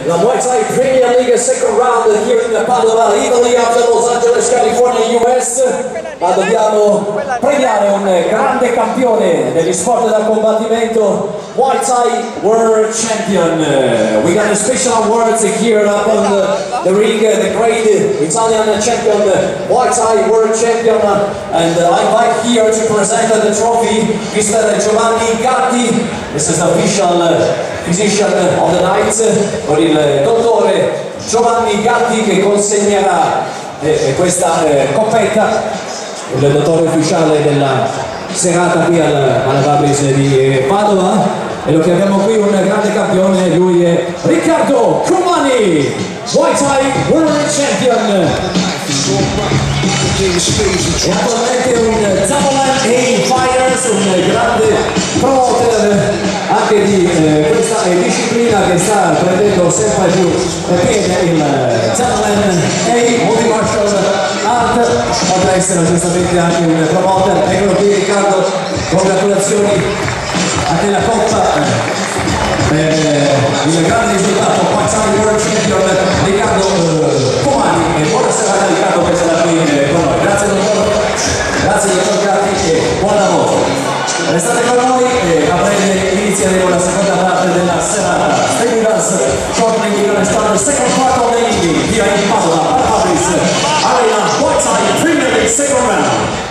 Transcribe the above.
la Muay Thai Premier League second round here in Padova, Italy, after Los Angeles, California, US. Ma dobbiamo premiare un grande campione degli sport da combattimento, Muay Thai World Champion. We got a special awards here up on the ring, the great Italian champion, Muay Thai World Champion, and I invite here to present the trophy, Mr. Giovanni Gatti. This is the official physician of the night, con il dottore Giovanni Gatti che consegnerà questa coppetta, il dottore ufficiale della serata qui alla Babris di Padova. E lo chiamiamo qui un grande campione, lui è Riccardo Comani, Muay Thai World Champion. E attualmente un Zamalan Fighters, un grande promoter anche di questa disciplina che sta prendendo sempre più piede, il Zamalan Multi-Martial Art, potrà essere giustamente anche un promoter. Eccolo qui Riccardo, congratulazioni anche la Coppa, il grande risultato, Muay Thai World Champion Riccardo Comani. E buona serata Riccardo per essere qui con noi. Grazie dottor Gatti e buon lavoro. Restate con noi e a breve inizieremo la seconda parte della serata. Stay with us, shortly we're going to start the second part of the evening here in Padova, Babris Arena, Muay Thai Premier League second round.